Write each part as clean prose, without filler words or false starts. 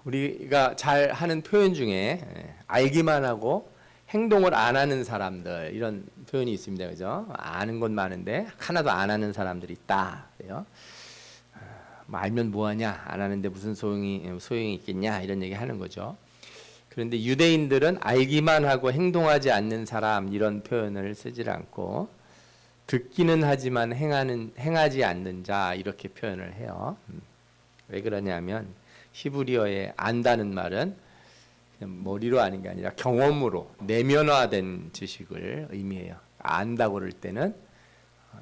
우리가 잘 하는 표현 중에 알기만 하고 행동을 안 하는 사람들, 이런 표현이 있습니다. 그죠? 아는 건 많은데 하나도 안 하는 사람들이 있다. 그래요? 뭐 알면 뭐하냐? 안 하는데 무슨 소용이 있겠냐? 이런 얘기 하는 거죠. 그런데 유대인들은 알기만 하고 행동하지 않는 사람, 이런 표현을 쓰질 않고 듣기는 하지만 행하지 않는 자, 이렇게 표현을 해요. 왜 그러냐면 히브리어에 안다는 말은 그냥 머리로 아는 게 아니라 경험으로 내면화된 지식을 의미해요. 안다고 그럴 때는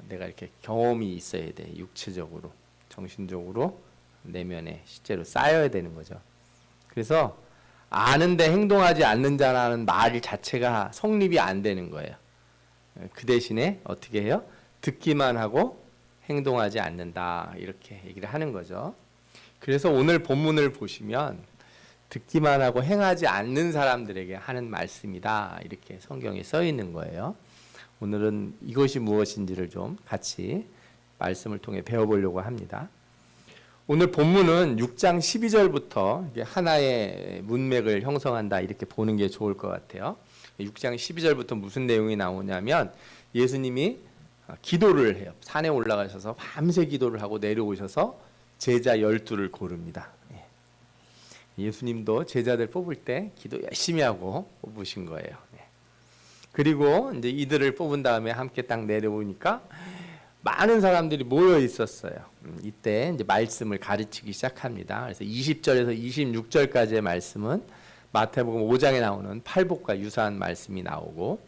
내가 이렇게 경험이 있어야 돼. 육체적으로, 정신적으로, 내면에 실제로 쌓여야 되는 거죠. 그래서 아는데 행동하지 않는 자라는 말 자체가 성립이 안 되는 거예요. 그 대신에 어떻게 해요? 듣기만 하고 행동하지 않는다, 이렇게 얘기를 하는 거죠. 그래서 오늘 본문을 보시면 듣기만 하고 행하지 않는 사람들에게 하는 말씀이다, 이렇게 성경에 써 있는 거예요. 오늘은 이것이 무엇인지를 좀 같이 말씀을 통해 배워보려고 합니다. 오늘 본문은 6장 12절부터 하나의 문맥을 형성한다, 이렇게 보는 게 좋을 것 같아요. 6장 12절부터 무슨 내용이 나오냐면 예수님이 기도를 해요. 산에 올라가셔서 밤새 기도를 하고 내려오셔서 제자 12를 고릅니다. 예수님도 제자들 뽑을 때 기도 열심히 하고 뽑으신 거예요. 그리고 이제 이들을 뽑은 다음에 함께 딱 내려오니까 많은 사람들이 모여 있었어요. 이때 이제 말씀을 가르치기 시작합니다. 그래서 20절에서 26절까지의 말씀은 마태복음 5장에 나오는 팔복과 유사한 말씀이 나오고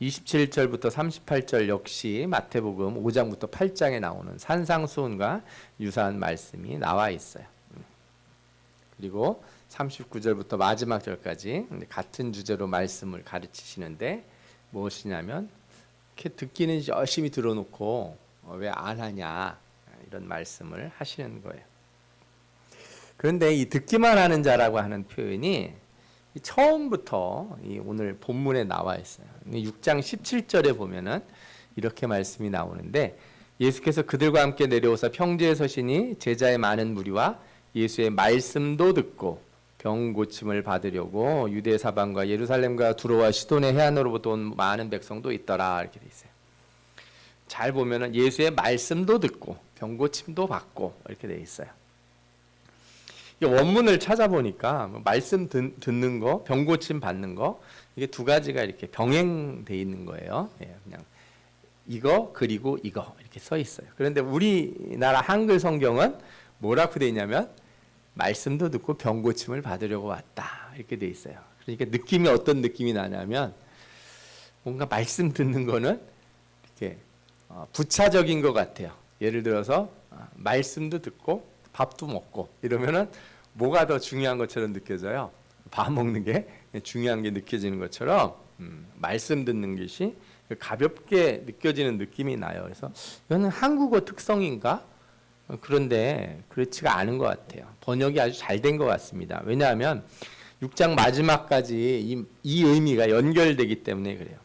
27절부터 38절 역시 마태복음 5장부터 8장에 나오는 산상수훈과 유사한 말씀이 나와 있어요. 그리고 39절부터 마지막 절까지 같은 주제로 말씀을 가르치시는데 무엇이냐면 이렇게 듣기는 열심히 들어놓고 왜 안 하냐, 이런 말씀을 하시는 거예요. 그런데 이 듣기만 하는 자라고 하는 표현이 처음부터 오늘 본문에 나와 있어요. 6장 17절에 보면은 이렇게 말씀이 나오는데 예수께서 그들과 함께 내려오사 평지에 서시니 제자의 많은 무리와 예수의 말씀도 듣고 병 고침을 받으려고 유대 사방과 예루살렘과 두로와 시돈의 해안으로부터 온 많은 백성도 있더라, 이렇게 돼 있어요. 잘 보면은 예수의 말씀도 듣고 병 고침도 받고 이렇게 돼 있어요. 원문을 찾아보니까 말씀 듣는 거, 병 고침 받는 거, 이게 두 가지가 이렇게 병행돼 있는 거예요. 그냥 이거 그리고 이거 이렇게 써 있어요. 그런데 우리나라 한글 성경은 뭐라고 돼 있냐면 말씀도 듣고 병 고침을 받으려고 왔다, 이렇게 돼 있어요. 그러니까 느낌이 어떤 느낌이 나냐면 뭔가 말씀 듣는 거는 이렇게 부차적인 것 같아요. 예를 들어서 말씀도 듣고 밥도 먹고 이러면은 뭐가 더 중요한 것처럼 느껴져요? 밥 먹는 게 중요한 게 느껴지는 것처럼 말씀 듣는 것이 가볍게 느껴지는 느낌이 나요. 그래서 이거는 한국어 특성인가? 그런데 그렇지가 않은 것 같아요. 번역이 아주 잘 된 것 같습니다. 왜냐하면 6장 마지막까지 이 의미가 연결되기 때문에 그래요.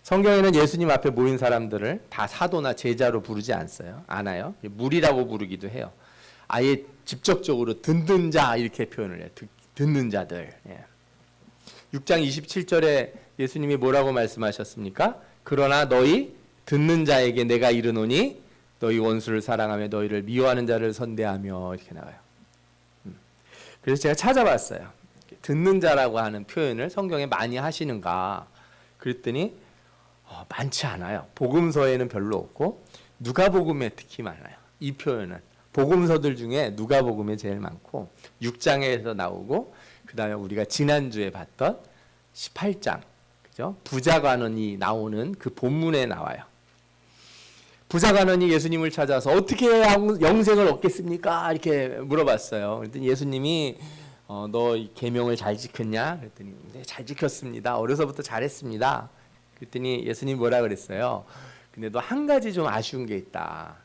성경에는 예수님 앞에 모인 사람들을 다 사도나 제자로 부르지 않아요. 무리라고 부르기도 해요. 아예 직접적으로 듣는 자, 이렇게 표현을 해요. 듣는 자들. 6장 27절에 예수님이 뭐라고 말씀하셨습니까? 그러나 너희 듣는 자에게 내가 이르노니 너희 원수를 사랑하며 너희를 미워하는 자를 선대하며, 이렇게 나와요. 그래서 제가 찾아봤어요. 듣는 자라고 하는 표현을 성경에 많이 하시는가 그랬더니 많지 않아요. 복음서에는 별로 없고 누가복음에 특히 많아요. 이 표현은 복음서들 중에 누가복음에 제일 많고 6장에서 나오고 그 다음에 우리가 지난주에 봤던 18장, 그죠? 부자관원이 나오는 그 본문에 나와요. 부자관원이 예수님을 찾아서 어떻게 영생을 얻겠습니까? 이렇게 물어봤어요. 그랬더니 예수님이 너 계명을 잘 지켰냐? 그랬더니 네, 잘 지켰습니다. 어려서부터 잘했습니다. 그랬더니 예수님 뭐라 그랬어요? 근데 너 한 가지 좀 아쉬운 게 있다.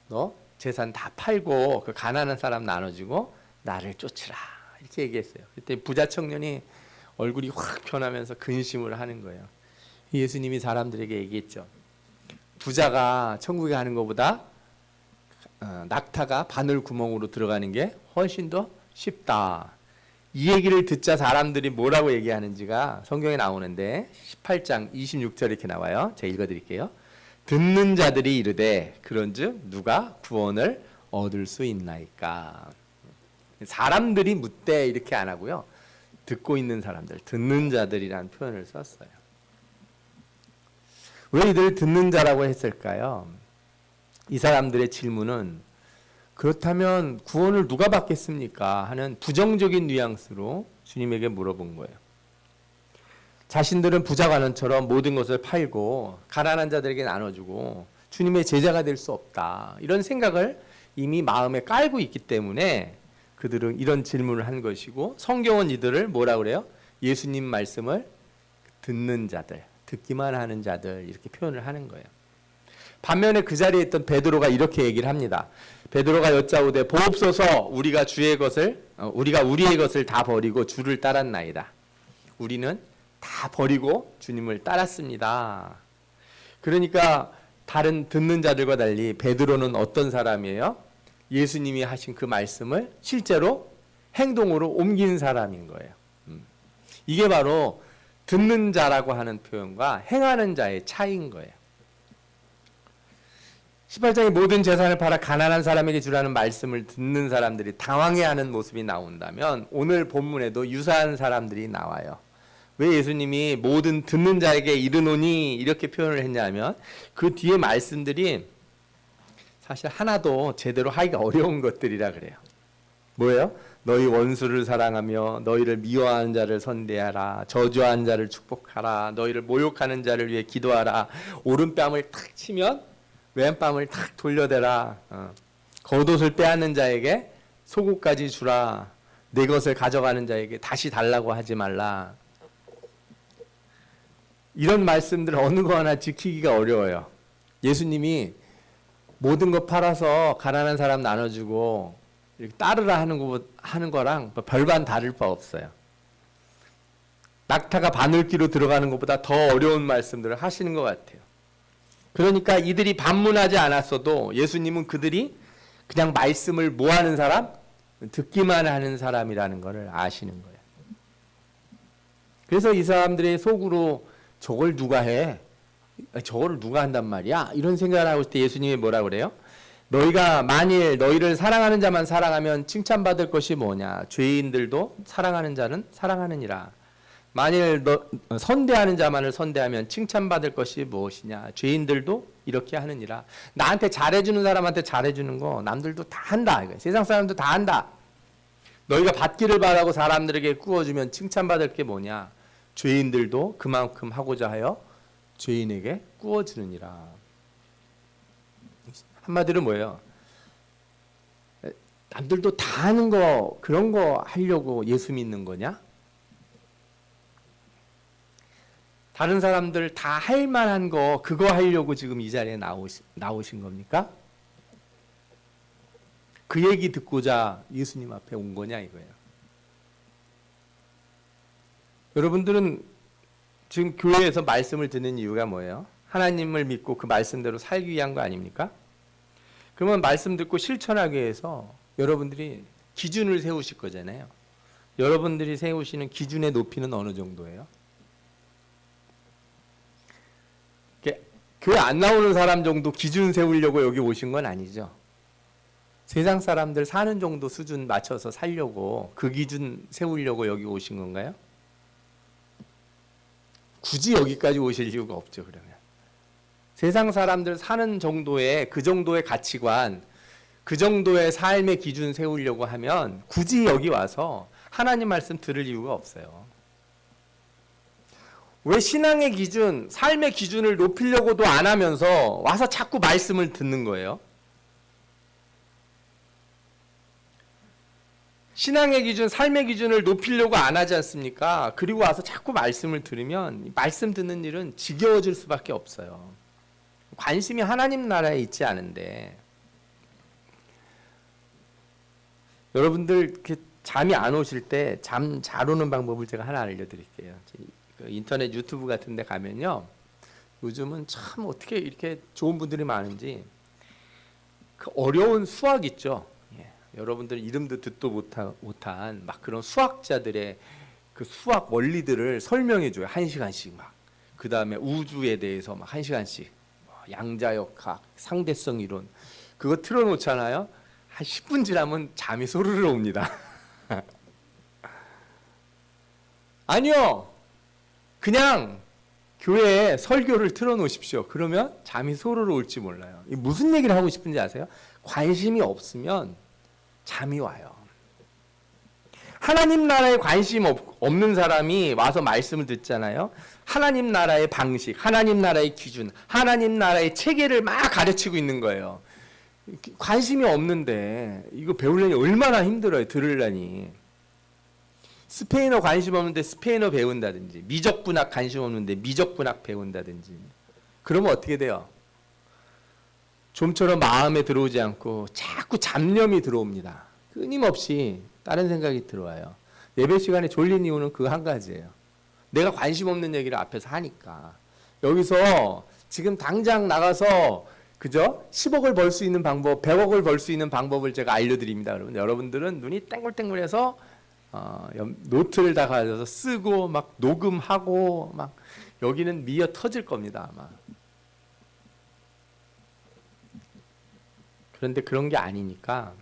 너 재산 다 팔고 그 가난한 사람 나눠주고 나를 쫓으라, 이렇게 얘기했어요. 그때 부자 청년이 얼굴이 확 변하면서 근심을 하는 거예요. 예수님이 사람들에게 얘기했죠. 부자가 천국에 가는 것보다 낙타가 바늘 구멍으로 들어가는 게 훨씬 더 쉽다. 이 얘기를 듣자 사람들이 뭐라고 얘기하는지가 성경에 나오는데 18장 26절 이렇게 나와요. 제가 읽어드릴게요. 듣는 자들이 이르되 그런즉 누가 구원을 얻을 수 있나이까. 사람들이 묻되 이렇게 안 하고요. 듣고 있는 사람들, 듣는 자들이라는 표현을 썼어요. 왜 이들 듣는 자라고 했을까요? 이 사람들의 질문은 그렇다면 구원을 누가 받겠습니까? 하는 부정적인 뉘앙스로 주님에게 물어본 거예요. 자신들은 부자관원처럼 모든 것을 팔고 가난한 자들에게 나눠주고 주님의 제자가 될 수 없다. 이런 생각을 이미 마음에 깔고 있기 때문에 그들은 이런 질문을 한 것이고, 성경은 이들을 뭐라 그래요? 예수님 말씀을 듣는 자들, 듣기만 하는 자들 이렇게 표현을 하는 거예요. 반면에 그 자리에 있던 베드로가 이렇게 얘기를 합니다. 베드로가 여짜오되 보옵소서, 우리가 우리의 것을 다 버리고 주를 따랐나이다. 우리는 다 버리고 주님을 따랐습니다. 그러니까 다른 듣는 자들과 달리 베드로는 어떤 사람이에요? 예수님이 하신 그 말씀을 실제로 행동으로 옮긴 사람인 거예요. 이게 바로 듣는 자라고 하는 표현과 행하는 자의 차이인 거예요. 18장에 모든 재산을 팔아 가난한 사람에게 주라는 말씀을 듣는 사람들이 당황해하는 모습이 나온다면 오늘 본문에도 유사한 사람들이 나와요. 왜 예수님이 모든 듣는 자에게 이르노니 이렇게 표현을 했냐면 그 뒤에 말씀들이 사실 하나도 제대로 하기가 어려운 것들이라 그래요. 뭐예요? 너희 원수를 사랑하며 너희를 미워하는 자를 선대하라. 저주하는 자를 축복하라. 너희를 모욕하는 자를 위해 기도하라. 오른뺨을 탁 치면 왼뺨을 탁 돌려대라. 겉옷을 빼앗는 자에게 속옷까지 주라. 내 것을 가져가는 자에게 다시 달라고 하지 말라. 이런 말씀들 어느 거 하나 지키기가 어려워요. 예수님이 모든 거 팔아서 가난한 사람 나눠주고 이렇게 따르라 하는 거랑 별반 다를 바 없어요. 낙타가 바늘귀로 들어가는 것보다 더 어려운 말씀들을 하시는 것 같아요. 그러니까 이들이 반문하지 않았어도 예수님은 그들이 그냥 말씀을 뭐 하는 사람? 듣기만 하는 사람이라는 것을 아시는 거예요. 그래서 이 사람들의 속으로 저걸 누가 해? 저거를 누가 한단 말이야? 이런 생각을 하고 있을 때 예수님이 뭐라 그래요? 너희가 만일 너희를 사랑하는 자만 사랑하면 칭찬받을 것이 뭐냐? 죄인들도 사랑하는 자는 사랑하느니라. 만일 선대하는 자만을 선대하면 칭찬받을 것이 무엇이냐? 죄인들도 이렇게 하느니라. 나한테 잘해주는 사람한테 잘해주는 거 남들도 다 한다. 세상 사람도 다 한다. 너희가 받기를 바라고 사람들에게 꾸어주면 칭찬받을 게 뭐냐? 죄인들도 그만큼 하고자 하여 죄인에게 꾸어주느니라. 한마디로 뭐예요? 남들도 다 하는 거, 그런 거 하려고 예수 믿는 거냐? 다른 사람들 다 할 만한 거, 그거 하려고 지금 이 자리에 나오신 겁니까? 그 얘기 듣고자 예수님 앞에 온 거냐 이거예요. 여러분들은 지금 교회에서 말씀을 듣는 이유가 뭐예요? 하나님을 믿고 그 말씀대로 살기 위한 거 아닙니까? 그러면 말씀 듣고 실천하기 위해서 여러분들이 기준을 세우실 거잖아요. 여러분들이 세우시는 기준의 높이는 어느 정도예요? 교회 안 나오는 사람 정도 기준 세우려고 여기 오신 건 아니죠. 세상 사람들 사는 정도 수준 맞춰서 살려고 그 기준 세우려고 여기 오신 건가요? 굳이 여기까지 오실 이유가 없죠. 그러면 세상 사람들 사는 정도의 그 정도의 가치관, 그 정도의 삶의 기준 세우려고 하면 굳이 여기 와서 하나님 말씀 들을 이유가 없어요. 왜 신앙의 기준, 삶의 기준을 높이려고도 안 하면서 와서 자꾸 말씀을 듣는 거예요? 신앙의 기준, 삶의 기준을 높이려고 안 하지 않습니까? 그리고 와서 자꾸 말씀을 들으면 말씀 듣는 일은 지겨워질 수밖에 없어요. 관심이 하나님 나라에 있지 않은데 여러분들 이렇게 잠이 안 오실 때 잠 잘 오는 방법을 제가 하나 알려드릴게요. 인터넷 유튜브 같은 데 가면요. 요즘은 참 어떻게 이렇게 좋은 분들이 많은지 그 어려운 수학 있죠. 여러분들 이름도 듣도 못한 막 그런 수학자들의 그 수학 원리들을 설명해 줘요. 1시간씩 막. 그 다음에 우주에 대해서 막 1시간씩 양자역학, 상대성 이론 그거 틀어놓잖아요. 한 10분 지나면 잠이 소르르 옵니다. 아니요. 그냥 교회에 설교를 틀어놓으십시오. 그러면 잠이 소르르 올지 몰라요. 무슨 얘기를 하고 싶은지 아세요? 관심이 없으면 잠이 와요. 하나님 나라에 관심 없는 사람이 와서 말씀을 듣잖아요. 하나님 나라의 방식, 하나님 나라의 기준, 하나님 나라의 체계를 막 가르치고 있는 거예요. 관심이 없는데 이거 배우려니 얼마나 힘들어요. 들으려니. 스페인어 관심 없는데 스페인어 배운다든지, 미적분학 관심 없는데 미적분학 배운다든지, 그러면 어떻게 돼요? 좀처럼 마음에 들어오지 않고 자꾸 잡념이 들어옵니다. 끊임없이 다른 생각이 들어와요. 예배 시간에 졸린 이유는 그 한 가지예요. 내가 관심 없는 얘기를 앞에서 하니까. 여기서 지금 당장 나가서 그죠? 10억을 벌 수 있는 방법, 100억을 벌 수 있는 방법을 제가 알려드립니다. 그러면 여러분들은 눈이 땡글땡글해서 노트를 다 가져서 쓰고 막 녹음하고 막 여기는 미어 터질 겁니다 아마. 그런데 그런 게 아니니까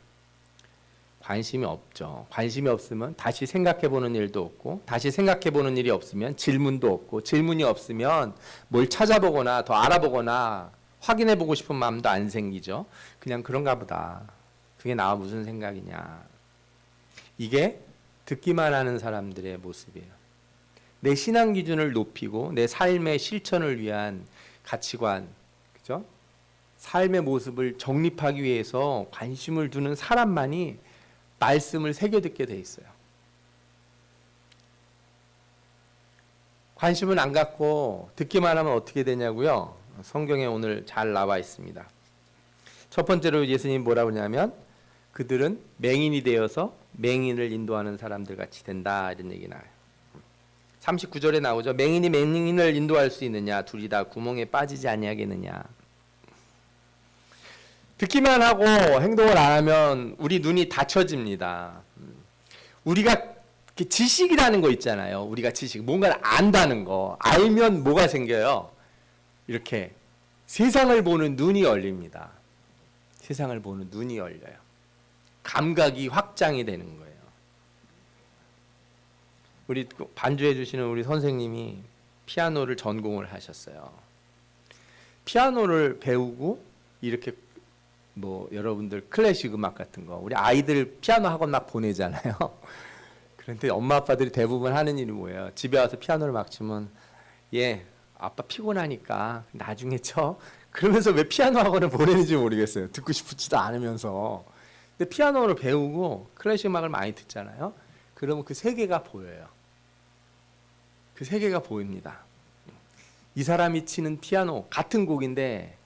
관심이 없죠. 관심이 없으면 다시 생각해보는 일도 없고, 다시 생각해보는 일이 없으면 질문도 없고, 질문이 없으면 뭘 찾아보거나 더 알아보거나 확인해보고 싶은 마음도 안 생기죠. 그냥 그런가 보다. 그게 나와 무슨 생각이냐. 이게 듣기만 하는 사람들의 모습이에요. 내 신앙 기준을 높이고 내 삶의 실천을 위한 가치관, 그죠? 삶의 모습을 정립하기 위해서 관심을 두는 사람만이 말씀을 새겨 듣게 돼 있어요. 관심을 안 갖고 듣기만 하면 어떻게 되냐고요? 성경에 오늘 잘 나와 있습니다. 첫 번째로 예수님 뭐라고 하냐면 그들은 맹인이 되어서 맹인을 인도하는 사람들 같이 된다 이런 얘기 나와요. 39절에 나오죠. 맹인이 맹인을 인도할 수 있느냐? 둘이 다 구멍에 빠지지 아니하겠느냐? 듣기만 하고 행동을 안 하면 우리 눈이 닫혀집니다. 우리가 지식이라는 거 있잖아요. 우리가 지식, 뭔가를 안다는 거. 알면 뭐가 생겨요? 이렇게 세상을 보는 눈이 열립니다. 세상을 보는 눈이 열려요. 감각이 확장이 되는 거예요. 우리 반주해 주시는 우리 선생님이 피아노를 전공을 하셨어요. 피아노를 배우고 이렇게 뭐 여러분들 클래식 음악 같은 거 우리 아이들 피아노 학원 막 보내잖아요. 그런데 엄마 아빠들이 대부분 하는 일이 뭐예요? 집에 와서 피아노를 막 치면 예 아빠 피곤하니까 나중에 쳐. 그러면서 왜 피아노 학원을 보내는지 모르겠어요. 듣고 싶지도 않으면서. 근데 피아노를 배우고 클래식 음악을 많이 듣잖아요. 그러면 그 세계가 보여요. 그 세계가 보입니다. 이 사람이 치는 피아노 같은 곡인데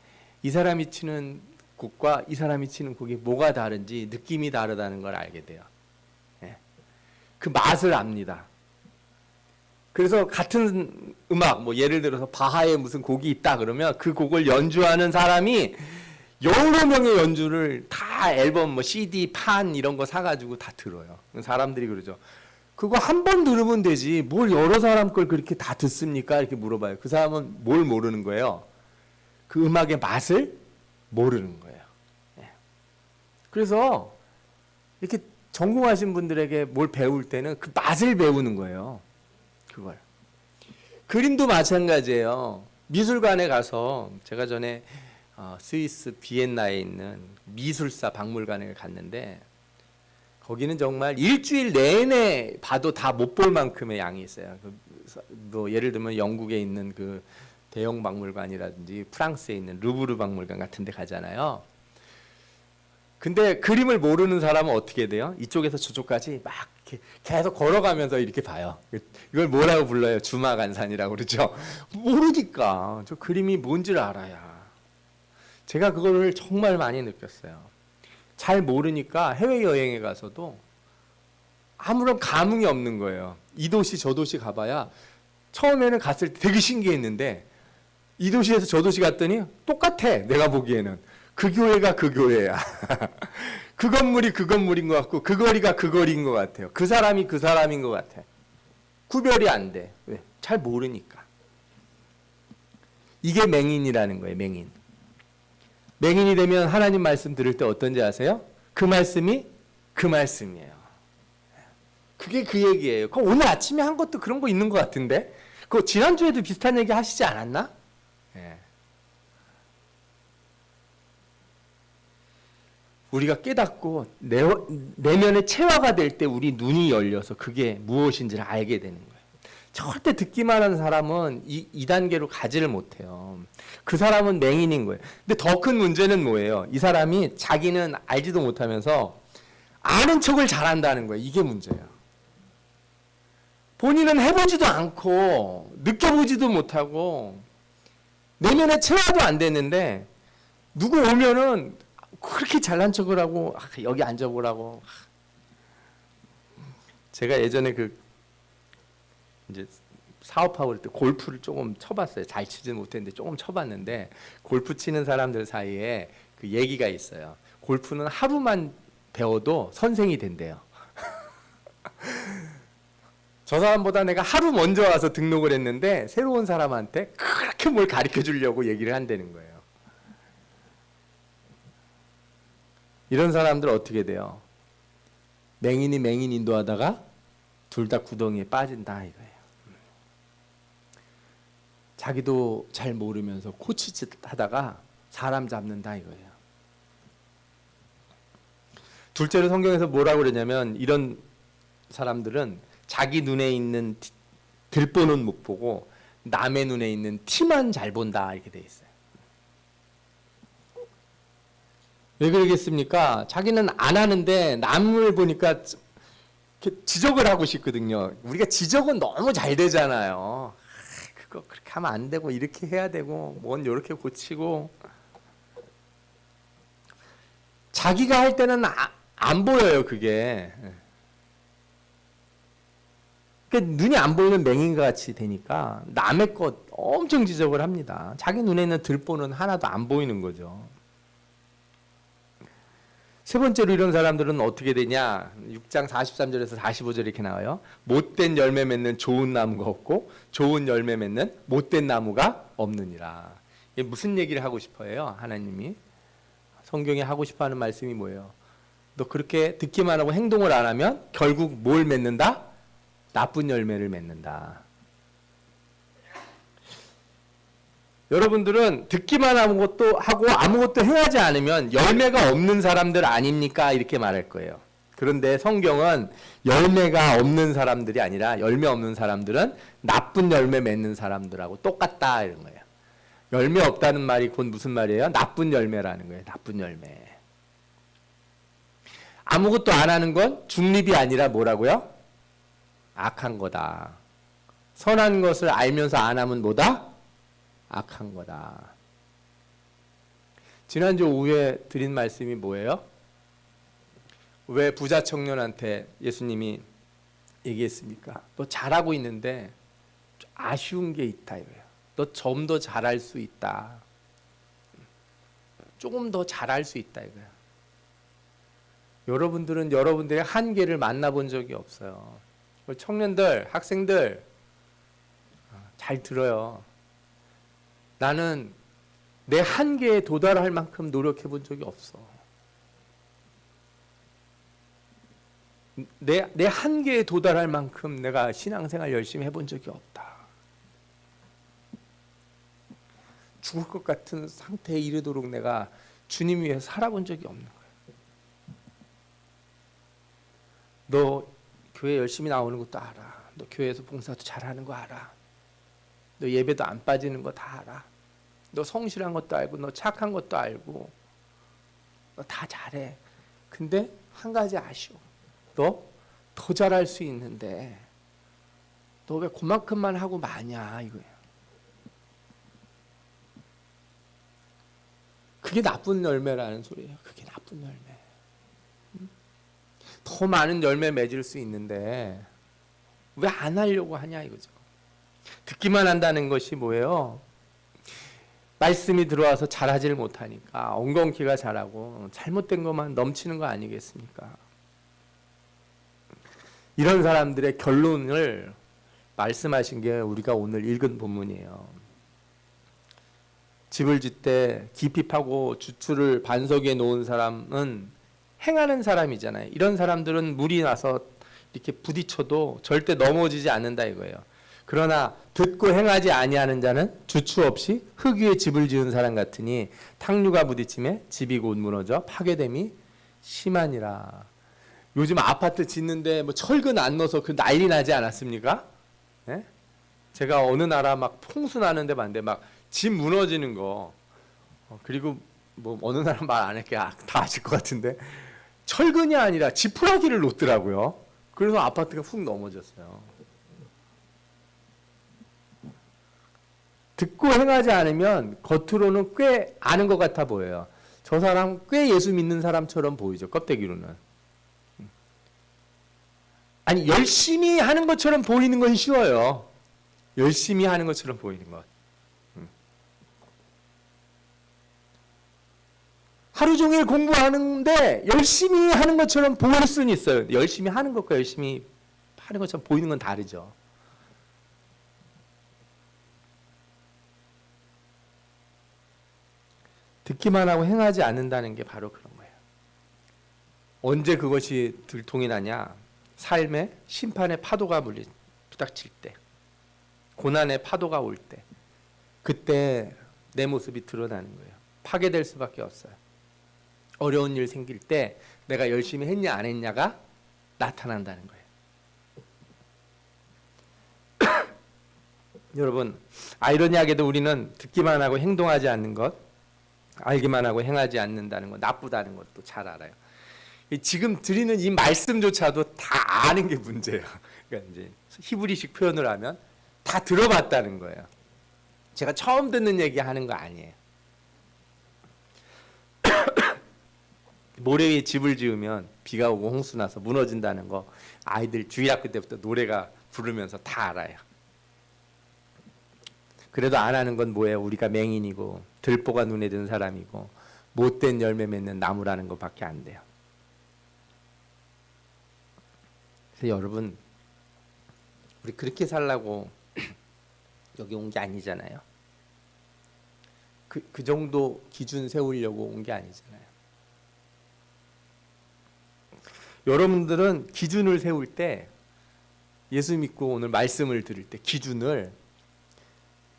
이 사람이 치는 곡과 이 사람이 치는 곡이 뭐가 다른지 느낌이 다르다는 걸 알게 돼요. 예. 그 맛을 압니다. 그래서 같은 음악, 뭐 예를 들어서 바하의 무슨 곡이 있다 그러면 그 곡을 연주하는 사람이 여러 명의 연주를 다 앨범, 뭐 CD, 판 이런 거 사가지고 다 들어요. 사람들이 그러죠. 그거 한 번 들으면 되지 뭘 여러 사람 걸 그렇게 다 듣습니까? 이렇게 물어봐요. 그 사람은 뭘 모르는 거예요? 그 음악의 맛을 모르는 거예요. 예. 그래서 이렇게 전공하신 분들에게 뭘 배울 때는 그 맛을 배우는 거예요. 그걸. 그림도 마찬가지예요. 미술관에 가서 제가 전에 스위스 비엔나에 있는 미술사 박물관에 갔는데 거기는 정말 일주일 내내 봐도 다 못 볼 만큼의 양이 있어요. 뭐 예를 들면 영국에 있는 그 대형 박물관이라든지 프랑스에 있는 루브르 박물관 같은 데 가잖아요. 근데 그림을 모르는 사람은 어떻게 돼요? 이쪽에서 저쪽까지 막 이렇게 계속 걸어가면서 이렇게 봐요. 이걸 뭐라고 불러요? 주마간산이라고 그러죠. 모르니까 저 그림이 뭔지를 알아야. 제가 그거를 정말 많이 느꼈어요. 잘 모르니까 해외여행에 가서도 아무런 감흥이 없는 거예요. 이 도시 저 도시 가봐야 처음에는 갔을 때 되게 신기했는데 이 도시에서 저 도시 갔더니 똑같아. 내가 보기에는 그 교회가 그 교회야. 그 건물이 그 건물인 것 같고 그 거리가 그 거리인 것 같아요. 그 사람이 그 사람인 것 같아. 구별이 안 돼. 왜? 잘 모르니까. 이게 맹인이라는 거예요. 맹인. 맹인이 되면 하나님 말씀 들을 때 어떤지 아세요? 그 말씀이 그 말씀이에요. 그게 그 얘기예요. 그럼 오늘 아침에 한 것도 그런 거 있는 것 같은데? 그 지난주에도 비슷한 얘기 하시지 않았나? 예. 우리가 깨닫고 내면의 체화가 될 때 우리 눈이 열려서 그게 무엇인지를 알게 되는 거예요. 절대 듣기만 하는 사람은 이 단계로 가지를 못해요. 그 사람은 맹인인 거예요. 근데 더 큰 문제는 뭐예요? 이 사람이 자기는 알지도 못하면서 아는 척을 잘한다는 거예요. 이게 문제예요. 본인은 해보지도 않고 느껴보지도 못하고 내면의 체화도 안 됐는데 누구 오면은 그렇게 잘난 척을 하고 여기 앉아보라고. 제가 예전에 이제 사업하고 그럴 때 골프를 조금 쳐봤어요. 잘 치지는 못했는데 조금 쳐봤는데 골프 치는 사람들 사이에 그 얘기가 있어요. 골프는 하루만 배워도 선생이 된대요. 저 사람보다 내가 하루 먼저 와서 등록을 했는데 새로운 사람한테 그렇게 뭘 가르쳐 주려고 얘기를 한다는 거예요. 이런 사람들 어떻게 돼요? 맹인이 맹인 인도하다가 둘 다 구덩이에 빠진다 이거예요. 자기도 잘 모르면서 코치짓 하다가 사람 잡는다 이거예요. 둘째로 성경에서 뭐라고 그러냐면 이런 사람들은 자기 눈에 있는 들보는 못 보고 남의 눈에 있는 티만 잘 본다 이렇게 돼 있어요. 왜 그러겠습니까? 자기는 안 하는데 남을 보니까 지적을 하고 싶거든요. 우리가 지적은 너무 잘 되잖아요. 그거 그렇게 하면 안 되고 이렇게 해야 되고 뭔 이렇게 고치고 자기가 할 때는 안 보여요 그게. 그러니까 눈이 안 보이는 맹인과 같이 되니까 남의 것 엄청 지적을 합니다. 자기 눈에 있는 들보는 하나도 안 보이는 거죠. 세 번째로 이런 사람들은 어떻게 되냐? 6장 43절에서 45절 이렇게 나와요. 못된 열매 맺는 좋은 나무가 없고 좋은 열매 맺는 못된 나무가 없느니라. 이게 무슨 얘기를 하고 싶어요? 하나님이 성경에 하고 싶어하는 말씀이 뭐예요? 너 그렇게 듣기만 하고 행동을 안 하면 결국 뭘 맺는다? 나쁜 열매를 맺는다. 여러분들은 듣기만 하고 아무것도 행하지 않으면 열매가 없는 사람들 아닙니까? 이렇게 말할 거예요. 그런데 성경은 열매가 없는 사람들이 아니라 열매 없는 사람들은 나쁜 열매 맺는 사람들하고 똑같다 이런 거예요. 열매 없다는 말이 곧 무슨 말이에요? 나쁜 열매라는 거예요. 나쁜 열매. 아무것도 안 하는 건 중립이 아니라 뭐라고요? 악한 거다. 선한 것을 알면서 안 하면 뭐다? 악한 거다. 지난주 오후에 드린 말씀이 뭐예요? 왜 부자 청년한테 예수님이 얘기했습니까? 너 잘하고 있는데 아쉬운 게 있다 이거예요. 너 좀 더 잘할 수 있다. 조금 더 잘할 수 있다 이거예요. 여러분들은 여러분들의 한계를 만나본 적이 없어요. 청년들, 학생들 잘 들어요. 나는 내 한계에 도달할 만큼 노력해 본 적이 없어. 내 한계에 도달할 만큼 내가 신앙생활 열심히 해본 적이 없다. 죽을 것 같은 상태에 이르도록 내가 주님 위해 살아본 적이 없는 거야. 너 교회 열심히 나오는 것도 알아. 너 교회에서 봉사도 잘하는 거 알아. 너 예배도 안 빠지는 거 다 알아. 너 성실한 것도 알고 너 착한 것도 알고 너 다 잘해. 근데 한 가지 아쉬워. 너 더 잘할 수 있는데 너 왜 그만큼만 하고 마냐 이거예요. 그게 나쁜 열매라는 소리예요. 그게 나쁜 열매. 더 많은 열매 맺을 수 있는데 왜 안 하려고 하냐 이거죠. 듣기만 한다는 것이 뭐예요? 말씀이 들어와서 잘하지를 못하니까 엉겅퀴가 자라고 잘못된 것만 넘치는 거 아니겠습니까? 이런 사람들의 결론을 말씀하신 게 우리가 오늘 읽은 본문이에요. 집을 짓되 깊이 파고 주추를 반석 위에 놓은 사람은 행하는 사람이잖아요. 이런 사람들은 물이 나서 이렇게 부딪혀도 절대 넘어지지 않는다 이거예요. 그러나 듣고 행하지 아니하는 자는 주추 없이 흙 위에 집을 지은 사람 같으니 탕류가 부딪힘에 집이 곧 무너져 파괴됨이 심하니라. 요즘 아파트 짓는데 뭐 철근 안 넣어서 그 난리 나지 않았습니까? 네? 제가 어느 나라 막 풍수 나는데 봤는데 막 집 무너지는 거 그리고 뭐 어느 나라 말 안 할게 다 아실 것 같은데 철근이 아니라 지푸라기를 놓더라고요. 그래서 아파트가 훅 넘어졌어요. 듣고 행하지 않으면 겉으로는 꽤 아는 것 같아 보여요. 저 사람 꽤 예수 믿는 사람처럼 보이죠. 껍데기로는. 아니 열심히 하는 것처럼 보이는 건 쉬워요. 열심히 하는 것처럼 보이는 것. 하루 종일 공부하는데 열심히 하는 것처럼 보일 수는 있어요. 열심히 하는 것과 열심히 하는 것처럼 보이는 건 다르죠. 듣기만 하고 행하지 않는다는 게 바로 그런 거예요. 언제 그것이 들통이 나냐? 삶의 심판의 파도가 부닥칠 때, 고난의 파도가 올 때, 그때 내 모습이 드러나는 거예요. 파괴될 수밖에 없어요. 어려운 일 생길 때 내가 열심히 했냐 안 했냐가 나타난다는 거예요. 여러분, 아이러니하게도 우리는 듣기만 하고 행동하지 않는 것, 알기만 하고 행하지 않는다는 것, 나쁘다는 것도 잘 알아요. 지금 드리는 이 말씀조차도 다 아는 게 문제예요. 그러니까 이제 히브리식 표현을 하면 다 들어봤다는 거예요. 제가 처음 듣는 얘기 하는 거 아니에요. 모래 위에 집을 지으면 비가 오고 홍수 나서 무너진다는 거 아이들 주일학교 때부터 노래가 부르면서 다 알아요. 그래도 안 하는 건 뭐예요? 우리가 맹인이고 들보가 눈에 든 사람이고 못된 열매 맺는 나무라는 것밖에 안 돼요. 그래서 여러분, 우리 그렇게 살라고 여기 온 게 아니잖아요. 그 정도 기준 세우려고 온 게 아니잖아요. 여러분들은 기준을 세울 때, 예수 믿고 오늘 말씀을 들을 때 기준을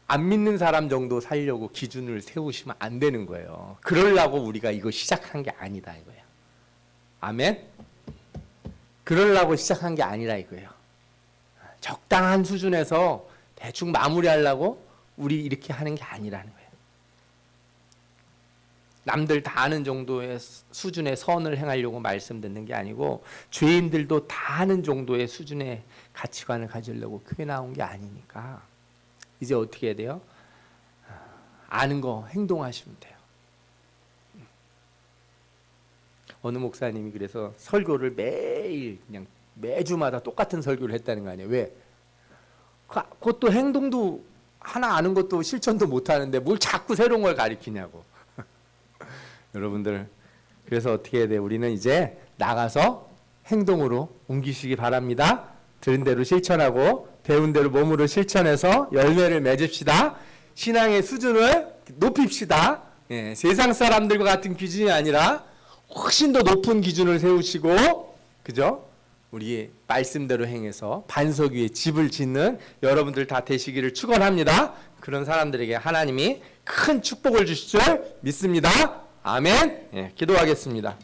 안 믿는 사람 정도 살려고 기준을 세우시면 안 되는 거예요. 그러려고 우리가 이거 시작한 게 아니다 이거예요. 아멘? 그러려고 시작한 게 아니라 이거예요. 적당한 수준에서 대충 마무리하려고 우리 이렇게 하는 게 아니라는 거예요. 남들 다 아는 정도의 수준의 선을 행하려고 말씀 듣는 게 아니고 죄인들도 다 아는 정도의 수준의 가치관을 가지려고 교회 나온 게 아니니까 이제 어떻게 해야 돼요? 아는 거 행동하시면 돼요. 어느 목사님이 그래서 설교를 매일 그냥 매주마다 똑같은 설교를 했다는 거 아니에요. 왜? 그것도 행동도 하나 아는 것도 실천도 못하는데 뭘 자꾸 새로운 걸 가르치냐고. 여러분들, 그래서 어떻게 해야 돼요? 우리는 이제 나가서 행동으로 옮기시기 바랍니다. 들은 대로 실천하고 배운 대로 몸으로 실천해서 열매를 맺읍시다. 신앙의 수준을 높입시다. 예, 세상 사람들과 같은 기준이 아니라 훨씬 더 높은 기준을 세우시고, 그죠? 우리 말씀대로 행해서 반석 위에 집을 짓는 여러분들 다 되시기를 축원합니다. 그런 사람들에게 하나님이 큰 축복을 주실 줄 믿습니다. 아멘. 예, 기도하겠습니다.